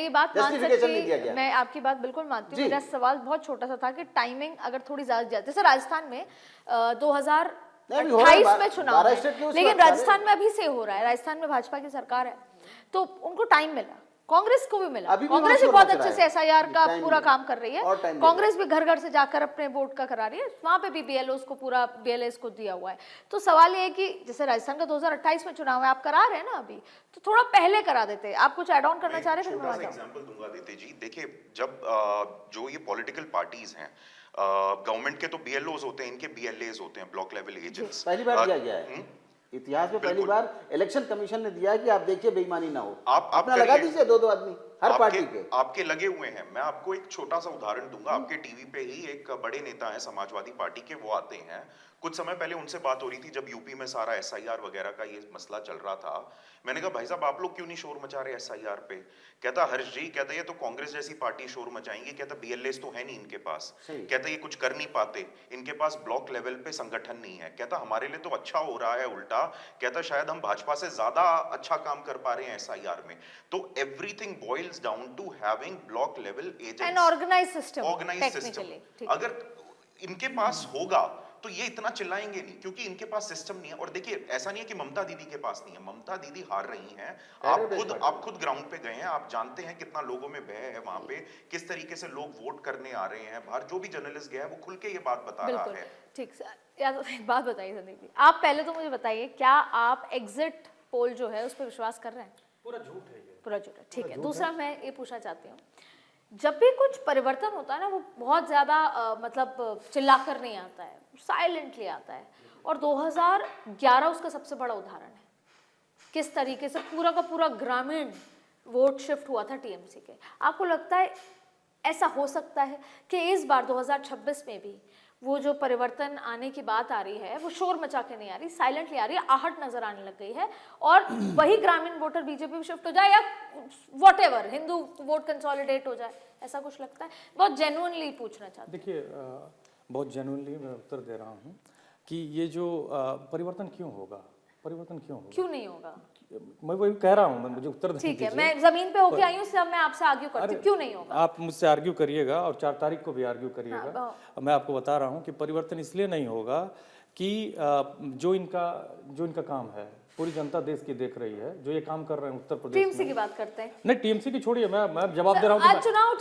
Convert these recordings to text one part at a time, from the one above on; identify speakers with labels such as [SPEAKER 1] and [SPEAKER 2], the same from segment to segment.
[SPEAKER 1] ये बात मान
[SPEAKER 2] Justification नहीं दिया
[SPEAKER 1] सकती,
[SPEAKER 2] गया।
[SPEAKER 1] मैं आपकी बात बिल्कुल मानती हूँ।
[SPEAKER 2] जी।
[SPEAKER 1] मेरा सवाल बहुत छोटा सा था कि टाइमिंग अगर थोड़ी ज्यादा जाती, जैसे राजस्थान में 2028 में चुनाव
[SPEAKER 2] 12
[SPEAKER 1] है,
[SPEAKER 2] स्टेट के उसके
[SPEAKER 1] लेकिन
[SPEAKER 2] बाद
[SPEAKER 1] राजस्थान में अभी से हो रहा है, राजस्थान में भाजपा की सरकार है, तो उनको टाइम मिला, कांग्रेस को भी मिला।
[SPEAKER 2] अभी भी
[SPEAKER 1] कांग्रेस भी
[SPEAKER 2] वहाँ
[SPEAKER 1] बहुत
[SPEAKER 2] शोर मच
[SPEAKER 1] अच्छे
[SPEAKER 2] रहा
[SPEAKER 1] से
[SPEAKER 2] है।
[SPEAKER 1] एसआईआर का
[SPEAKER 2] टाइम
[SPEAKER 1] पूरा
[SPEAKER 2] मिलेगा।
[SPEAKER 1] काम कर रही
[SPEAKER 2] और
[SPEAKER 1] है,
[SPEAKER 2] टाइम
[SPEAKER 1] कांग्रेस भी घर घर से जाकर अपने वोट का करा रही है, वहां पे भी बीएलओ को पूरा बीएलएस को दिया हुआ है। तो सवाल ये है कि जैसे राजस्थान का 2028 में चुनाव है, आप करा रहे हैं ना अभी, तो थोड़ा पहले करा देते। आप कुछ एड ऑन करना चाह रहे हैं? फिर मैं
[SPEAKER 3] छोटा सा
[SPEAKER 1] बताऊं।
[SPEAKER 3] एग्जांपल दूंगा दीदी जी। देखिए, जब जो ये पॉलिटिकल पार्टीज हैं, गवर्नमेंट के तो बीएलओज होते हैं, इनके बीएलएज होते हैं, ब्लॉक लेवल एजेंट्स।
[SPEAKER 2] पहली बार दिया गया है इतिहास में, पहली बार इलेक्शन कमीशन ने दिया है कि आप देखिए बेईमानी ना हो।
[SPEAKER 3] आप
[SPEAKER 2] अपना लगा
[SPEAKER 3] करिए।
[SPEAKER 2] दीजिए 2-2 आदमी हर पार्टी के।
[SPEAKER 3] आपके लगे हुए हैं। मैं आपको एक छोटा सा उदाहरण दूंगा। आपके टीवी पे ही एक बड़े नेता हैं समाजवादी पार्टी के, वो आते हैं। कुछ समय पहले उनसे बात हो रही थी जब यूपी में सारा एसआईआर वगैरह का ये मसला चल रहा था। मैंने कहा भाई साहब, आप लोग क्यों नहीं शोर मचा रहे एसआईआर पे? कहता हर्ष जी, कहता ये तो कांग्रेस जैसी पार्टी शोर मचाएंगी, कहता बीएलएस तो है नहीं इनके पास, कहता ये कुछ कर नहीं पाते, इनके पास ब्लॉक लेवल पे संगठन नहीं है। कहता हमारे लिए तो अच्छा हो रहा है उल्टा, कहता शायद हम भाजपा से ज्यादा अच्छा काम कर पा रहे हैं एसआईआर में। तो everything boils down to having block level agents,
[SPEAKER 1] an organised system,
[SPEAKER 3] organised system. अगर इनके पास होगा तो ये इतना चिल्लाएंगे नहीं, क्योंकि इनके पास सिस्टम नहीं है। और देखिए, ऐसा नहीं है कि ममता दीदी के पास नहीं है, ममता दीदी हार रही हैं। आप खुद ग्राउंड पे गए हैं, आप जानते हैं कितना लोगों में भय है वहां पे, किस तरीके से लोग वोट करने आ रहे हैं बाहर। जो भी जर्नलिस्ट गया है वो खुल के ये बात बता रहा है।
[SPEAKER 1] ठीक सर, या तो एक बात बताइए संदीप जी, आप पहले तो मुझे बताइए, क्या आप एग्जिट पोल जो है उस पर विश्वास कर रहे हैं?
[SPEAKER 4] पूरा झूठ है ये,
[SPEAKER 1] पूरा झूठ है, ठीक है। दूसरा मैं ये पूछना चाहती हूँ, जब भी कुछ परिवर्तन होता है ना, वो बहुत ज्यादा मतलब चिल्लाकर नहीं आता है, साइलेंटली आता है। और 2011 उसका सबसे बड़ा उदाहरण है, किस तरीके से पूरा का पूरा ग्रामीण वोट शिफ्ट हुआ था टीएमसी के। आपको लगता है ऐसा हो सकता है कि इस बार 2026 में भी वो जो परिवर्तन आने की बात आ रही है, वो शोर मचा के नहीं आ रही, साइलेंटली आ रही है, आहट नजर आने लग गई है, और वही ग्रामीण वोटर बीजेपी में शिफ्ट हो जाए, या व्हाटएवर हिंदू वोट कंसोलिडेट हो जाए, ऐसा कुछ लगता है? बहुत जेन्युइनली पूछना चाहती हूं।
[SPEAKER 4] देखिए, बहुत जेन्युइनली मैं उत्तर दे रहा हूँ कि ये जो परिवर्तन क्यों होगा, परिवर्तन क्यों होगा,
[SPEAKER 1] क्यों नहीं होगा?
[SPEAKER 4] मैं वही कह रहा हूँ, मैं मुझे उत्तर
[SPEAKER 1] ठीक है,
[SPEAKER 4] दीजिए।
[SPEAKER 1] मैं जमीन पे होके आई हूँ, सब मैं आपसे आर्ग्यू करती हूँ, क्यों नहीं होगा?
[SPEAKER 4] आप मुझसे आर्ग्यू करिएगा और 4 तारीख को भी आर्ग्यू करिएगा।
[SPEAKER 1] हाँ,
[SPEAKER 4] मैं आपको बता रहा हूँ कि परिवर्तन इसलिए नहीं होगा कि जो इनका काम है, पूरी जनता देश की देख रही है, जो ये काम कर रहे हैं उत्तर प्रदेश
[SPEAKER 1] टीएमसी
[SPEAKER 4] में।
[SPEAKER 1] की बात करते हैं।
[SPEAKER 4] नहीं, टीएमसी की छोड़िए, मैं जवाब दे रहा हूँ।
[SPEAKER 1] आज चुनाव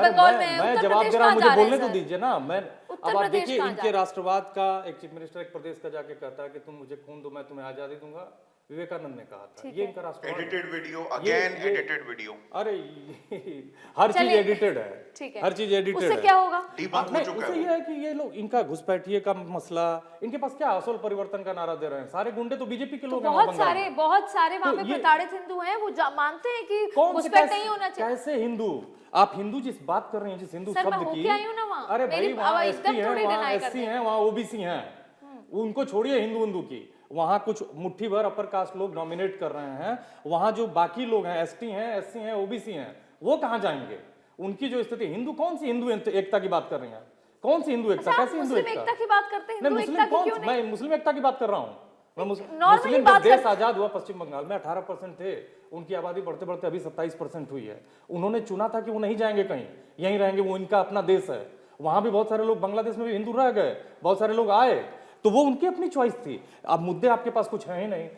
[SPEAKER 1] बंगाल में,
[SPEAKER 4] मैं
[SPEAKER 1] उत्तर
[SPEAKER 4] जवाब
[SPEAKER 1] प्रदेश
[SPEAKER 4] दे रहा हूँ,
[SPEAKER 1] कहाँ
[SPEAKER 4] मुझे
[SPEAKER 1] जा रहे
[SPEAKER 4] बोलने
[SPEAKER 1] हैं
[SPEAKER 4] तो
[SPEAKER 1] सर?
[SPEAKER 4] दीजिए ना। मैं
[SPEAKER 1] उत्तर
[SPEAKER 4] अब आप
[SPEAKER 1] प्रदेश
[SPEAKER 4] देखिए,
[SPEAKER 1] कहाँ जा
[SPEAKER 4] इनके
[SPEAKER 1] रहे हैं?
[SPEAKER 4] राष्ट्रवाद का एक चीफ मिनिस्टर एक प्रदेश का जाके कहता है कि तुम मुझे खून दो, मैं तुम्हें आजादी दूंगा। विवेकानंद ने कहा था, ये इनका राष्ट्रवाद है।
[SPEAKER 3] Edited video, again edited video.
[SPEAKER 4] अरे हर चीज एडिटेड है,
[SPEAKER 1] ठीक है,
[SPEAKER 4] हर चीज एडिटेड
[SPEAKER 1] उससे
[SPEAKER 4] है।
[SPEAKER 1] क्या होगा?
[SPEAKER 3] डिबंक हो चुका
[SPEAKER 4] उससे
[SPEAKER 3] है।
[SPEAKER 4] ये है कि ये लोग, इनका घुसपैठिए का मसला, इनके पास क्या असल परिवर्तन का नारा दे रहे हैं। सारे गुंडे तो बीजेपी के लोग हैं वहाँ बंगाल में।
[SPEAKER 1] बहुत सारे वहाँ पे
[SPEAKER 4] तो ये-
[SPEAKER 1] प्रताड़ित हिंदू हैं, वो मानते हैं कि
[SPEAKER 4] कौन से
[SPEAKER 1] घुसपैठ नहीं होना चाहिए।
[SPEAKER 4] कैसे हिंदू? आप हिंदू जिस बात कर रहे हैं, जिस हिंदू
[SPEAKER 1] सर, मैं
[SPEAKER 4] शब्द की,
[SPEAKER 1] होके आई हूँ ना वहाँ।
[SPEAKER 4] अरे
[SPEAKER 1] मेरी
[SPEAKER 4] भाई, वहाँ
[SPEAKER 1] एकदम
[SPEAKER 4] एसटी है,
[SPEAKER 1] थोड़ी
[SPEAKER 4] वहाँ
[SPEAKER 1] deny करते
[SPEAKER 4] एससी
[SPEAKER 1] हैं।
[SPEAKER 4] हैं, वहाँ ओबीसी हैं, उनको छोड़िए हिंदू की। वहाँ कुछ मुट्ठी भर अपर कास्ट लोग नॉमिनेट कर रहे हैं, वहाँ जो बाकी लोग हैं, एसटी हैं, एससी हैं, ओबीसी हैं, वो कहाँ जाएंगे? उनकी जो स्थिति, हिंदू कौन सी हिंदू एकता की बात कर रही हैं? कौन सी हिंदू एकता? कैसी हिंदू
[SPEAKER 1] मुस्लिम
[SPEAKER 4] एकता?
[SPEAKER 1] एकता की बात करते हैं,
[SPEAKER 4] नहीं,
[SPEAKER 1] हिंदू
[SPEAKER 4] मुस्लिम
[SPEAKER 1] एकता की
[SPEAKER 4] कौन?
[SPEAKER 1] क्यों नहीं?
[SPEAKER 4] मैं मुस्लिम एकता की बात कर रहा हूँ।
[SPEAKER 1] Normally
[SPEAKER 4] मुस्लिम
[SPEAKER 1] बात
[SPEAKER 4] जब देश आजाद हुआ पश्चिम बंगाल में 18% थे, उनकी आबादी बढ़ते बढ़ते अभी 27% हुई है। उन्होंने चुना था कि वो नहीं जाएंगे कहीं, यहीं रहेंगे, वो इनका अपना देश है। वहां भी बहुत सारे लोग, बांग्लादेश में भी हिंदू रह गए, बहुत सारे लोग आए, तो वो उनकी अपनी चॉइस थी। अब मुद्दे आपके पास कुछ है ही नहीं।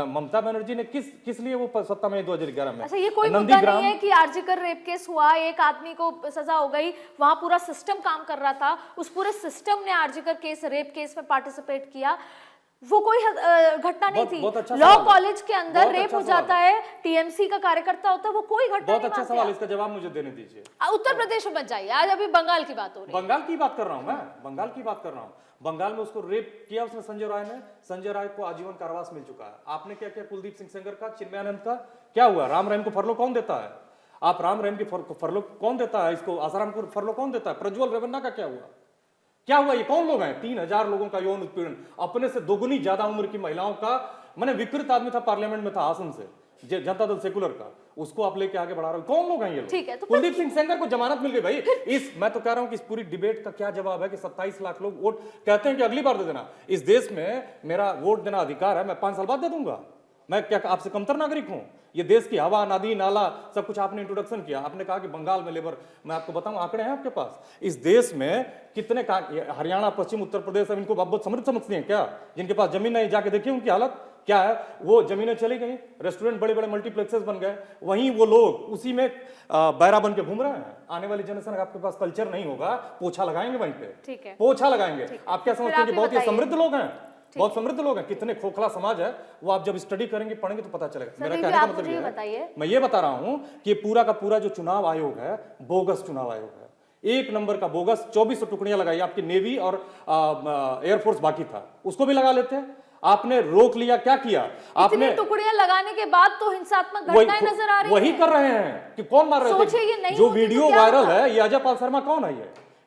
[SPEAKER 4] ममता बनर्जी ने किस लिए वो सत्ता में 2011 में?
[SPEAKER 1] अच्छा, ये कोई मुद्दा नहीं है कि आरजीकर रेप केस हुआ, एक आदमी को सजा हो गई, वहां पूरा सिस्टम काम कर रहा था, उस पूरे सिस्टम ने आरजीकर केस, रेप केस में पार्टिसिपेट किया, वो कोई घटना नहीं थी। लॉ कॉलेज के अंदर रेप हो जाता है, टीएमसी का कार्यकर्ता होता है, वो कोई घटना नहीं।
[SPEAKER 4] बहुत अच्छा सवाल, इसका जवाब मुझे देने दीजिए।
[SPEAKER 1] उत्तर प्रदेश में मत जाइए, आज अभी बंगाल की बात हो रही है।
[SPEAKER 4] बंगाल की बात कर रहा हूं मैं, बंगाल की बात कर रहा हूं। बंगाल में उसको रेप किया उसने, संजय राय ने। संजय राय को आजीवन कारावास मिल चुका है। आपने क्या किया? कुलदीप सिंह सेंगर का, चिन्मयानंद का क्या हुआ? राम रहीम को फरलो कौन देता है? आप राम रहीम की फरलो कौन देता है? इसको आसाराम को फरलो कौन देता है? प्रज्वल रेवन्ना का क्या हुआ? क्या हुआ? ये कौन लोग हैं? 3000 लोगों का यौन उत्पीड़न, अपने से दोगुनी ज्यादा उम्र की महिलाओं का। मैंने विकृत आदमी था, पार्लियामेंट में था आसन से, जनता दल सेकुलर का, उसको आप लेके आगे बढ़ा रहे हो। कौन लोग हैं ये लोग?
[SPEAKER 1] ठीक है, तो
[SPEAKER 4] कुलदीप सिंह सेंगर को जमानत मिल गई भाई। मैं तो कह रहा हूं कि इस पूरी डिबेट का क्या जवाब है कि 27 लाख लोग वोट कहते हैं कि अगली बार दे देना। इस देश में मेरा वोट देना अधिकार है, मैं 5 साल बाद दे दूंगा। मैं क्या आपसे कमतर नागरिक हूं? ये देश की हवा, नदी, नाला सब कुछ आपने इंट्रोडक्शन किया। आपने कहा कि बंगाल में लेबर, मैं आपको बताऊं आंकड़े हैं आपके पास, इस देश में कितने हरियाणा, पश्चिम उत्तर प्रदेश, अब इनको आप बहुत समृद्ध समझते हैं क्या? जिनके पास जमीन नहीं, जाके देखिए उनकी हालत क्या है। वो जमीनें चली गई, रेस्टोरेंट बड़े बड़े मल्टीप्लेक्सेस बन गए, वहीं वो लोग उसी में बैरा बन के घूम रहे हैं। आने वाली जनरेशन, आपके पास कल्चर नहीं होगा, पोछा लगाएंगे वहीं पे,
[SPEAKER 1] ठीक है,
[SPEAKER 4] पोछा लगाएंगे। आप क्या समझते हैं कि बहुत ही
[SPEAKER 1] बताइए।
[SPEAKER 4] समृद्ध लोग हैं? बहुत समृद्ध लोग हैं। कितने खोखला समाज है वो आप जब स्टडी करेंगे, पढ़ेंगे तो पता चलेगा। मेरा कहने का मतलब ये है, मैं ये बता रहा हूं कि पूरा का पूरा जो चुनाव आयोग है, बोगस चुनाव आयोग है, एक नंबर का बोगस। 2400 टुकड़ियां लगाई, आपकी नेवी और एयरफोर्स बाकी था, उसको भी लगा लेते। आपने रोक लिया, क्या किया आपने?
[SPEAKER 1] टुकड़ियां लगाने के बाद तो हिंसात्मक घटनाएं नजर आ रही
[SPEAKER 4] वही कर रहे हैं कि कौन मार रहे थे। जो वीडियो वायरल है, ये अजय पाल शर्मा कौन है?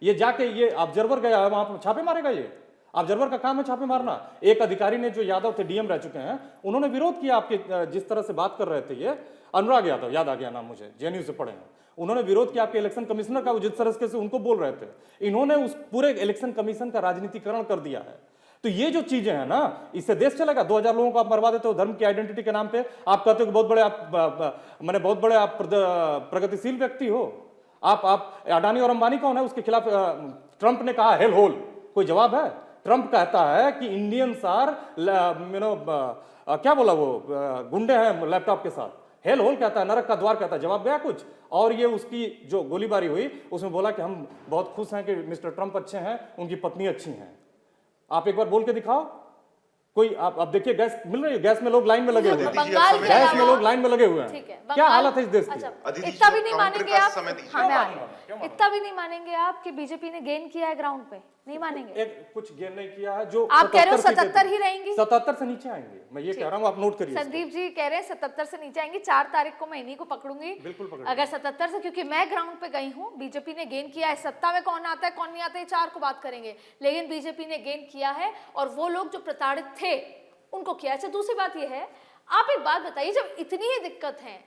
[SPEAKER 4] ये जाके ये ऑब्जर्वर गया है, वहां पर छापे मारेगा। ये ऑब्जर्वर का काम है छापे मारना। एक अधिकारी ने, जो यादव थे, डीएम रह चुके हैं, उन्होंने विरोध किया आपके जिस तरह से बात कर रहे थे। ये अनुराग यादव, याद आ गया नाम मुझे, जेएनयू से पढ़े हैं। उन्होंने विरोध किया आपके इलेक्शन कमिश्नर का, वो जिस तरह से उनको बोल रहे थे। इन्होंने उस पूरे इलेक्शन कमीशन का राजनीतिकरण कर दिया है। तो ये जो चीजें हैं ना, इससे देश चलेगा। 2000 लोगों को आप मरवा देते हो धर्म की आइडेंटिटी के नाम पे। आप कहते हो कि बहुत बड़े आप मैंने बहुत बड़े आप प्रगतिशील व्यक्ति हो। आप अडानी और अंबानी कौन है उसके खिलाफ? ट्रंप ने कहा हेल होल, कोई जवाब है? ट्रंप कहता है कि इंडियंस आर क्या बोला वो, गुंडे हैं लैपटॉप के साथ। हेल होल कहता है, नरक का द्वार कहता है। जवाब गया कुछ? और ये उसकी जो गोलीबारी हुई, उसमें बोला कि हम बहुत खुश हैं कि मिस्टर ट्रंप अच्छे हैं, उनकी पत्नी अच्छी हैं। आप एक बार बोल के दिखाओ कोई। आप देखिए, गैस मिल रही है, गैस में लोग लाइन में लगे हुए हैं, गैस में लोग लाइन में लगे हुए हैं। क्या हालत है इस देश की?
[SPEAKER 1] इतना भी नहीं मानेंगे आप, इतना भी नहीं मानेंगे आप कि बीजेपी ने गेन किया है ग्राउंड पे? नहीं मानेंगे?
[SPEAKER 4] कुछ गेन नहीं किया है। जो
[SPEAKER 1] आप कह रहे हो 77 ही रहेंगी,
[SPEAKER 4] 77 से नीचे आएंगे, मैं ये कह रहा हूँ, आप नोट करिए।
[SPEAKER 1] संदीप जी कह रहे हैं 77 से नीचे आएंगी। 4 तारीख को मैं इन्हीं को पकड़ूंगी,
[SPEAKER 4] बिल्कुल पकड़ूंगी।
[SPEAKER 1] अगर 77 से, क्योंकि मैं ग्राउंड पे गई हूँ। बीजेपी ने गेन किया है, सत्ता में कौन आता है कौन नहीं आता है 4 को बात करेंगे, लेकिन बीजेपी ने गेन किया है। और वो लोग जो प्रताड़ित थे उनको किया। अच्छा, दूसरी बात ये है, आप एक बात बताइए, जब इतनी ही दिक्कत है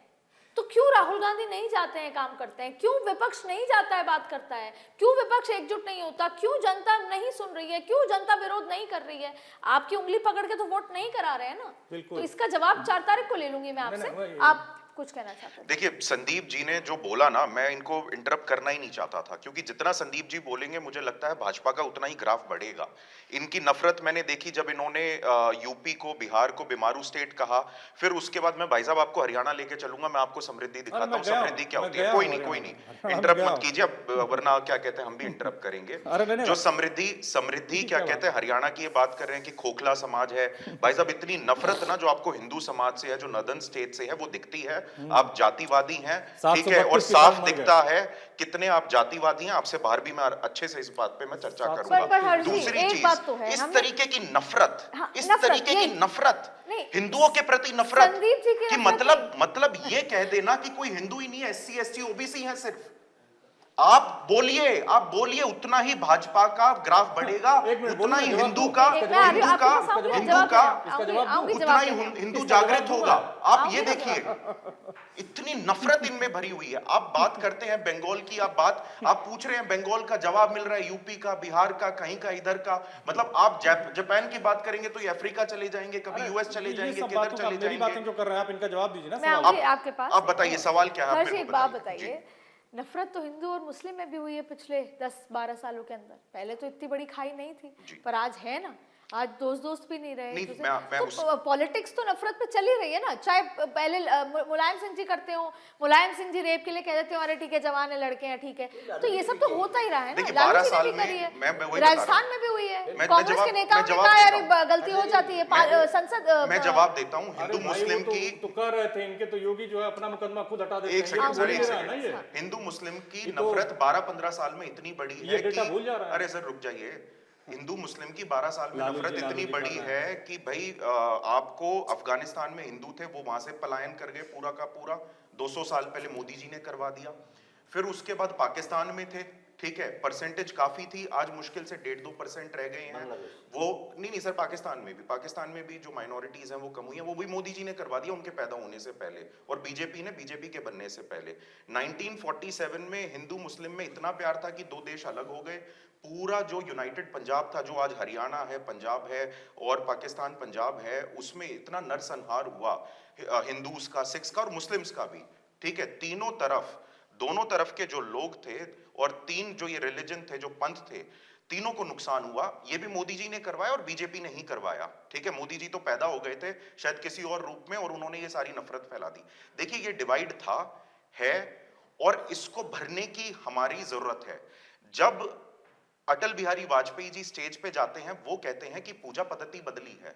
[SPEAKER 1] तो क्यों राहुल गांधी नहीं जाते हैं, काम करते हैं? क्यों विपक्ष नहीं जाता है, बात करता है? क्यों विपक्ष एकजुट नहीं होता? क्यों जनता नहीं सुन रही है? क्यों जनता विरोध नहीं कर रही है? आपकी उंगली पकड़ के तो वोट नहीं करा रहे हैं ना। तो इसका जवाब 4 तारीख को ले लूंगी मैं आपसे। आप कुछ कहना चाहते हैं?
[SPEAKER 3] देखिए, संदीप जी ने जो बोला ना, मैं इनको इंटरप्ट करना ही नहीं चाहता था, क्योंकि जितना संदीप जी बोलेंगे मुझे लगता है भाजपा का उतना ही ग्राफ बढ़ेगा। इनकी नफरत मैंने देखी जब इन्होंने यूपी को, बिहार को बीमारू स्टेट कहा। फिर उसके बाद मैं भाई साहब आपको हरियाणा लेके चलूंगा, मैं आपको समृद्धि दिखाता हूँ। समृद्धि क्या होती है? कोई नहीं, इंटरप्ट मत कीजिए, वरना क्या कहते हैं, हम भी इंटरप्ट करेंगे। जो समृद्धि क्या कहते हैं, हरियाणा की ये बात कर रहे हैं कि खोखला समाज है। भाई साहब, इतनी नफरत ना जो आपको हिंदू समाज से है, जो नदन स्टेट से है, वो दिखती है। आप जातिवादी हैं, ठीक है, और साफ दिखता है कितने आप जातिवादी हैं। आपसे बाहर भी मैं अच्छे से इस बात पे मैं चर्चा करूंगा। दूसरी चीज,
[SPEAKER 1] तो
[SPEAKER 3] इस तरीके की नफरत, इस तरीके की नफरत, हिंदुओं के प्रति नफरत कि मतलब ये कह देना कि कोई हिंदू ही नहीं है, SC ST OBC है सिर्फ। आप बोलिए उतना ही भाजपा का ग्राफ बढ़ेगा, उतना ही हिंदू का उतना ही हिंदू जागृत होगा। आप ये देखिए, इतनी नफरत इनमें भरी हुई है। आप बात करते हैं बंगाल की, आप पूछ रहे हैं बंगाल का, जवाब मिल रहा है यूपी का, बिहार का, कहीं का इधर का। मतलब आप जापान की बात करेंगे तो ये अफ्रीका चले जाएंगे, कभी US चले जाएंगे, किधर चले जाएंगे।
[SPEAKER 4] बातें जो कर रहे हैं आप, इनका जवाब दीजिए ना।
[SPEAKER 1] आपके पास,
[SPEAKER 3] आप बताइए सवाल क्या है?
[SPEAKER 1] एक बात बताइए, नफरत तो हिंदू और मुस्लिम में भी हुई है पिछले 10-12 सालों के अंदर। पहले तो इतनी बड़ी खाई नहीं थी, पर आज है ना। आज दोस्त भी नहीं रहे। तो पॉलिटिक्स तो नफरत पे चली रही है ना। चाहे पहले मुलायम सिंह जी करते हो, मुलायम सिंह जी रेप के लिए कह देते हो अरे ठीक है जवान है, लड़के हैं, ठीक है, तो ये सब तो होता ही रहा है ना। लालू जी ने भी करी है, राजस्थान में भी हुई है, कांग्रेस के नेताओं ने कहा यार गलती हो जाती है, संसद।
[SPEAKER 3] मैं जवाब देता हूँ, हिंदू मुस्लिम की
[SPEAKER 4] तो कर रहे थे इनके, तो योगी जो है अपना मुकदमा खुद हटा देते हैं।
[SPEAKER 3] एक सेकंड, हिंदू मुस्लिम की नफरत 12-15 साल में इतनी बड़ी है कि, अरे सर रुक जाइए, हिंदू मुस्लिम की 12 साल में नफरत इतनी बड़ी है कि भाई आपको अफगानिस्तान में हिंदू थे, वो वहां से पलायन कर गए पूरा का पूरा, 200 साल पहले मोदी जी ने करवा दिया। फिर उसके बाद पाकिस्तान में थे, ठीक है, परसेंटेज काफी थी, आज मुश्किल से 1.5-2% रह गए हैं। वो नहीं सर, पाकिस्तान में भी जो माइनॉरिटीज हैं वो कम हुई हैं, वो भी मोदी जी ने करवा दिया उनके पैदा होने से पहले, और बीजेपी के बनने से पहले। 1947 में हिंदू मुस्लिम में इतना प्यार था कि दो देश अलग हो गए। पूरा जो यूनाइटेड पंजाब था, जो आज हरियाणा है, पंजाब है और पाकिस्तान पंजाब है, उसमें इतना नरसंहार हुआ हिंदूज का, सिख्स का और मुस्लिम्स का भी। ठीक है, दोनों तरफ के जो लोग थे और तीन जो ये रिलीजन थे, जो पंथ थे, तीनों को नुकसान हुआ। ये भी मोदी जी ने करवाया और बीजेपी ने ही करवाया। ठीक है, मोदी जी तो पैदा हो गए थे शायद किसी और रूप में, और उन्होंने ये सारी नफरत फैला दी। देखिए, ये डिवाइड था, है, और इसको भरने की हमारी जरूरत है। जब अटल बिहारी वाजपेयी जी स्टेज पे जाते हैं, वो कहते हैं कि पूजा पद्धति बदली है,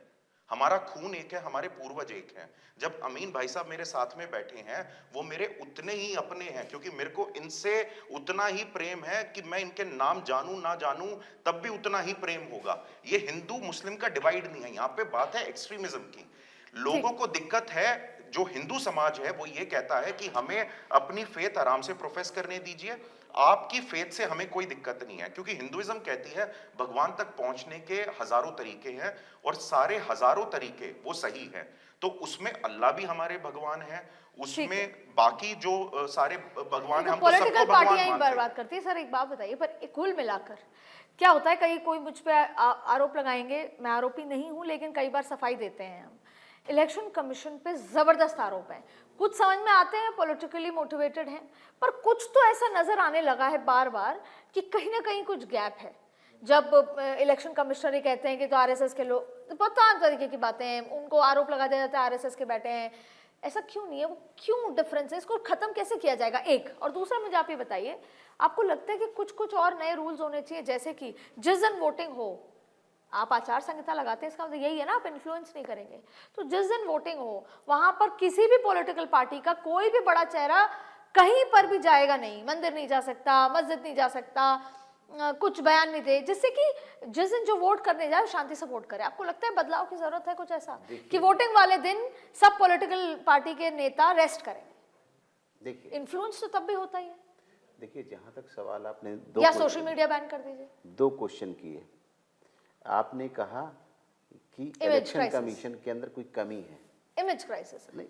[SPEAKER 3] हमारा खून एक है, हमारे पूर्वज एक हैं। जब अमीन भाई साहब मेरे साथ में बैठे हैं, वो मेरे उतने ही अपने हैं, क्योंकि मेरे को इनसे उतना ही प्रेम है कि मैं इनके नाम जानूं ना जानूं तब भी उतना ही प्रेम होगा। ये हिंदू मुस्लिम का डिवाइड नहीं है, यहाँ पे बात है एक्सट्रीमिज्म की। लोगों को दिक्कत है, जो हिंदू समाज है वो ये कहता है कि हमें अपनी फेथ आराम से प्रोफेस करने दीजिए, आपकी फेथ से हमें कोई दिक्कत नहीं है, क्योंकि हिंदुइज्म कहती है भगवान तक पहुंचने के हजारों तरीके हैं और सारे हजारों तरीके वो सही हैं। तो उसमें अल्लाह भी हमारे भगवान है, उसमें बाकी जो सारे भगवान, हम तो सबको भगवान मानते हैं।
[SPEAKER 1] बर्बाद करती है। सर एक बात बताइए, पर कुल मिलाकर क्या होता है, कहीं कोई मुझ पे आरोप लगाएंगे, मैं आरोपी नहीं हूं, लेकिन कई बार सफाई देते हैं हम, इलेक्शन कमीशन पे जबरदस्त आरोप है, कुछ समझ में आते हैं, पॉलिटिकली मोटिवेटेड हैं, पर कुछ तो ऐसा नजर आने लगा है बार बार कि कहीं ना कहीं कुछ गैप है। जब इलेक्शन कमिश्नर ये कहते हैं कि तो आरएसएस के लोग, तो पता तरीके की बातें हैं, उनको आरोप लगा दिया जाता है आरएसएस के बैठे हैं, ऐसा क्यों नहीं है, वो क्यों डिफरेंस है, इसको खत्म कैसे किया जाएगा? एक और दूसरा, मुझे आप ये बताइए, आपको लगता है कि कुछ और नए रूल्स होने चाहिए, जैसे कि जिस दिन वोटिंग हो, आप आचार संहिता लगाते हैं, इसका मतलब यही है ना, आप इन्फ्लुएंस नहीं करेंगे, तो जिस दिन वोटिंग हो वहां पर किसी भी पॉलिटिकल पार्टी का कोई भी बड़ा चेहरा कहीं पर भी जाएगा नहीं, मंदिर नहीं जा सकता, मस्जिद नहीं जा सकता, कुछ बयान नहीं दे, जिससे कि जिस दिन जो वोट करने जाए शांति से वोट करे। आपको लगता है बदलाव की जरूरत है कुछ ऐसा कि वोटिंग वाले दिन सब पॉलिटिकल पार्टी के नेता रेस्ट करेंगे?
[SPEAKER 2] देखिए,
[SPEAKER 1] इन्फ्लुएंस तो तब भी होता ही है।
[SPEAKER 2] देखिए, जहां तक सवाल आपने
[SPEAKER 1] या सोशल मीडिया बैन कर दीजिए,
[SPEAKER 2] 2 क्वेश्चन किए। आपने कहा कि इलेक्शन कमीशन के अंदर कोई कमी है,
[SPEAKER 1] इमेज क्राइसिस।
[SPEAKER 2] नहीं,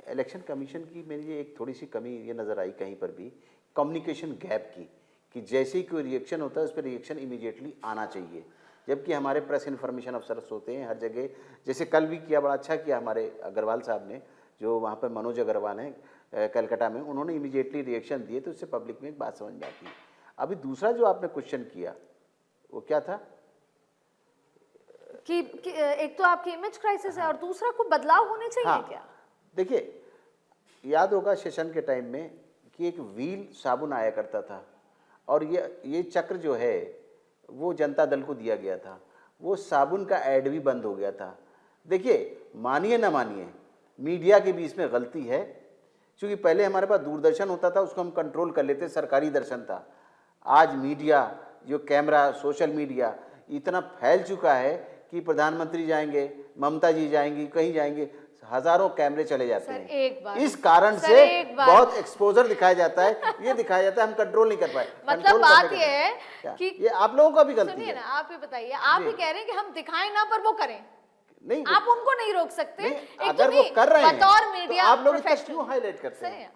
[SPEAKER 2] इलेक्शन कमीशन की मेरी एक थोड़ी सी कमी ये नज़र आई कहीं पर भी, कम्युनिकेशन गैप की, कि जैसे ही कोई रिएक्शन होता है उस पर रिएक्शन इमीडिएटली आना चाहिए, जबकि हमारे प्रेस इन्फॉर्मेशन अफसर्स होते हैं हर जगह, जैसे कल भी किया, बड़ा अच्छा किया हमारे अग्रवाल साहब ने, जो वहाँ पर मनोज अग्रवाल हैं कलकत्ता में, उन्होंने इमीडिएटली रिएक्शन दिए, तो उससे पब्लिक में एक बात समझ में आती है। अभी दूसरा जो आपने क्वेश्चन किया वो क्या था
[SPEAKER 1] कि एक तो आपकी इमेज क्राइसिस है और दूसरा को बदलाव होने चाहिए।
[SPEAKER 2] हाँ,
[SPEAKER 1] क्या
[SPEAKER 2] देखिए, याद होगा सेशन के टाइम में कि एक व्हील साबुन आया करता था, और ये चक्र जो है वो जनता दल को दिया गया था, वो साबुन का ऐड भी बंद हो गया था। देखिए, मानिए ना मानिए, मीडिया के भी इसमें गलती है, क्योंकि पहले हमारे पास दूरदर्शन होता था, उसको हम कंट्रोल कर लेते, सरकारी दर्शन था। आज मीडिया, जो कैमरा, सोशल मीडिया इतना फैल चुका है कि प्रधानमंत्री जाएंगे, ममता जी जाएंगी, कहीं जाएंगे, हजारों कैमरे चले जाते हैं। इस कारण से बहुत एक्सपोजर दिखाया जाता है, ये दिखाया जाता है, हम कंट्रोल नहीं कर पाए।
[SPEAKER 1] मतलब बात ये है कि
[SPEAKER 2] ये आप लोगों का भी गलती
[SPEAKER 1] सुनिए
[SPEAKER 2] है
[SPEAKER 1] ना, आप ये बताइए, आप ये कह रहे हैं कि हम दिखाएं ना पर वो करें,
[SPEAKER 2] नहीं,
[SPEAKER 1] आप उनको नहीं रोक सकते।
[SPEAKER 2] अगर वो कर रहे हैं
[SPEAKER 1] बतौर
[SPEAKER 2] तो
[SPEAKER 1] मीडिया
[SPEAKER 2] आप लोग इसका क्यों हाईलाइट करते हैं?